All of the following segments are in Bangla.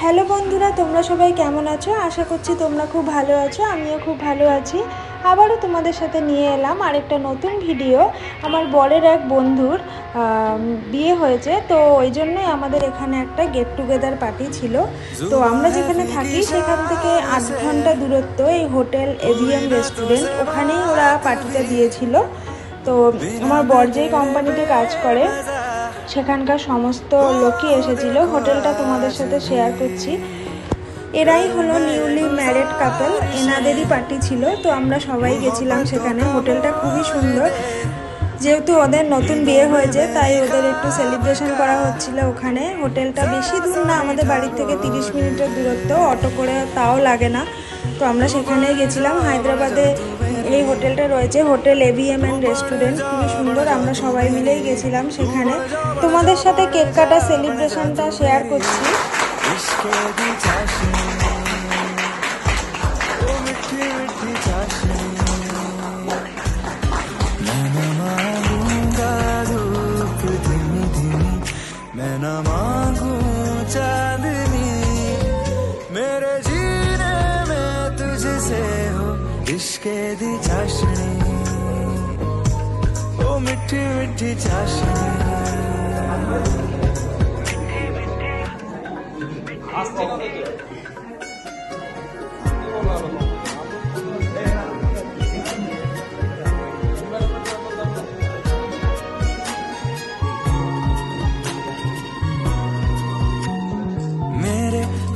হ্যালো বন্ধুরা, তোমরা সবাই কেমন আছো? আশা করছি তোমরা খুব ভালো আছো। আমিও খুব ভালো আছি। আবারও তোমাদের সাথে নিয়ে এলাম আরেকটা নতুন ভিডিও। আমার বরের এক বন্ধুর বিয়ে হয়েছে, তো ওই জন্যই আমাদের এখানে একটা গেট টুগেদার পার্টি ছিল। তো আমরা যেখানে থাকি সেখান থেকে 8 ঘন্টা দূরত্ব এই হোটেল এভিএম রেস্টুরেন্ট, ওখানেই ওরা পার্টিটা দিয়েছিল। তো আমার বর যেই কোম্পানিতে কাজ করে সেখানকার সমস্ত লোকই এসেছিল। হোটেলটা তোমাদের সাথে শেয়ার করছি। এরাই হলো নিউলি ম্যারেড কাপল, এনাদেরই পার্টি ছিল। তো আমরা সবাই গেছিলাম সেখানে। হোটেলটা খুবই সুন্দর, যেহেতু ওদের নতুন বিয়ে হয়েছে তাই ওদের একটু সেলিব্রেশন করা হচ্ছিল ওখানে। হোটেলটা বেশি দূর না, আমাদের বাড়ির থেকে 30 মিনিটের দূরত্ব, অটো করে তাও লাগে না। তো আমরা সেখানেই গেছিলাম। হায়দ্রাবাদে এই হোটেলটা রয়েছে, হোটেল এভিএম অ্যান্ড রেস্টুরেন্ট, খুবই সুন্দর। আমরা সবাই মিলেই গেছিলাম সেখানে। তোমাদের সাথে কেক কাটা সেলিব্রেশনটা শেয়ার করছি। मेरे जीने में तुझसे हो इश्क़े दी चाशनी, ओ मिठी मिठी चाशनी।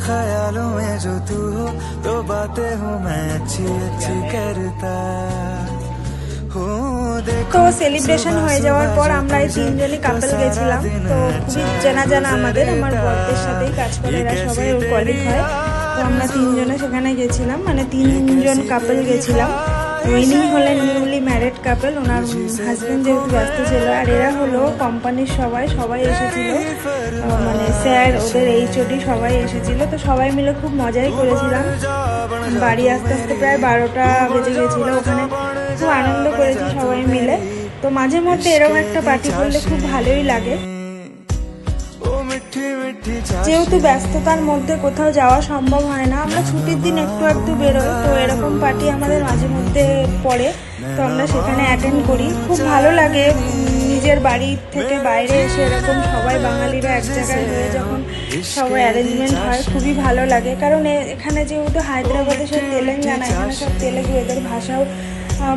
ख्यालों में जो तू हो तो बातें हूँ मैं अच्छी अच्छी करता हूँ। তো সেলিব্রেশন হয়ে যাওয়ার পর আমরা এই তিনজনই কাপল গেছিলাম। তো খুবই জানা জানা আমাদের, আমার বরদের সাথেই কাজ করে, এরা সবাই ওর কলিগ হয়। তো আমরা তিনজনে সেখানে গেছিলাম, মানে তিনজন কাপল গেছিলাম। ইনি হলেন নিউলি ম্যারেড কাপল, ওনার হাজব্যান্ড যেহেতু ব্যস্ত ছিল। আর এরা হলো কোম্পানির সবাই এসেছিল, মানে স্যার, ওদের এইচওডি সবাই এসেছিল। তো সবাই মিলে খুব মজাই করেছিলাম। বাড়ি আস্তে আস্তে প্রায় 12টা বেজে গেছিলো। ওখানে খুব আনন্দ করেছি সবাই মিলে। তো মাঝে মধ্যে এরকম একটা পার্টি করলে খুব ভালোই লাগে। যেহেতু ব্যস্ততার মধ্যে কোথাও যাওয়া সম্ভব হয় না, আমরা ছুটির দিন একটু একটু বেরোই। তো এরকম পার্টি আমাদের মাঝে মধ্যে পড়ে, তো আমরা সেখানে অ্যাটেন্ড করি। খুব ভালো লাগে নিজের বাড়ি থেকে বাইরে এসে এরকম সবাই বাঙালিরা এক জায়গায় হয়ে যখন সবাই অ্যারেঞ্জমেন্ট হয়, খুবই ভালো লাগে। কারণ এখানে যেহেতু হায়দ্রাবাদে সব তেলেঙ্গানা, এখানে সব তেলেগু, এদের ভাষাও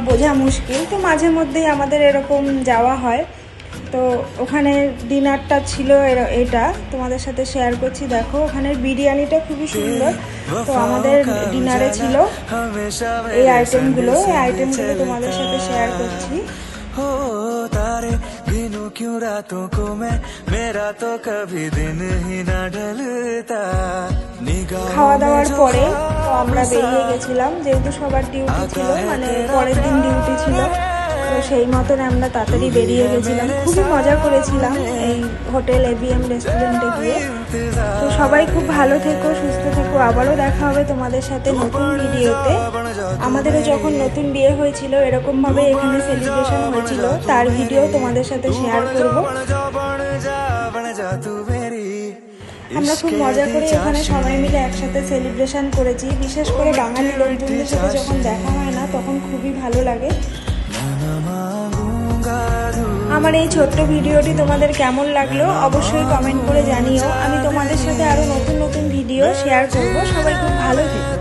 বোঝা মুশকিল। তো মাঝে মধ্যেই আমাদের এরকম যাওয়া হয়। তো ওখানে ডিনারটা ছিল এটা তোমাদের সাথে শেয়ার করছি। দেখো ওখানের বিরিয়ানিটা খুবই সুন্দর। তো আমাদের ডিনারে ছিল এই আইটেমগুলো তোমাদের সাথে শেয়ার করছি। খাওয়া দাওয়ার পরে তো আমরা বেরিয়ে গেছিলাম, যেহেতু সবার ডিউটি ছিল, মানে পরের দিন ডিউটি ছিল। তো সেই মতন আমরা তাড়াতাড়ি বেরিয়ে গেছিলাম। খুবই মজা করেছিলাম এই হোটেল এভিএম রেস্টুরেন্টে গিয়ে। তো সবাই খুব ভালো থেকো, সুস্থ থেকো। আবারও দেখা হবে তোমাদের সাথে নতুন ভিডিওতে। আমাদেরও যখন নতুন বিয়ে হয়েছিল এরকমভাবে এখানে সেলিব্রেশন হয়েছিল, তার ভিডিও তোমাদের সাথে শেয়ার করব। আমরা খুব মজা করে এখানে সবাই মিলে একসাথে সেলিব্রেশন করেছি। বিশেষ করে বাঙালি লোকজনদের সাথে যখন দেখা হয় না, তখন খুবই ভালো লাগে। আমার এই ছোট্ট ভিডিওটি তোমাদের কেমন লাগলো অবশ্যই কমেন্ট করে জানিও। আমি তোমাদের সাথে আরো নতুন নতুন ভিডিও শেয়ার করব। সবাই খুব ভালো থেকো।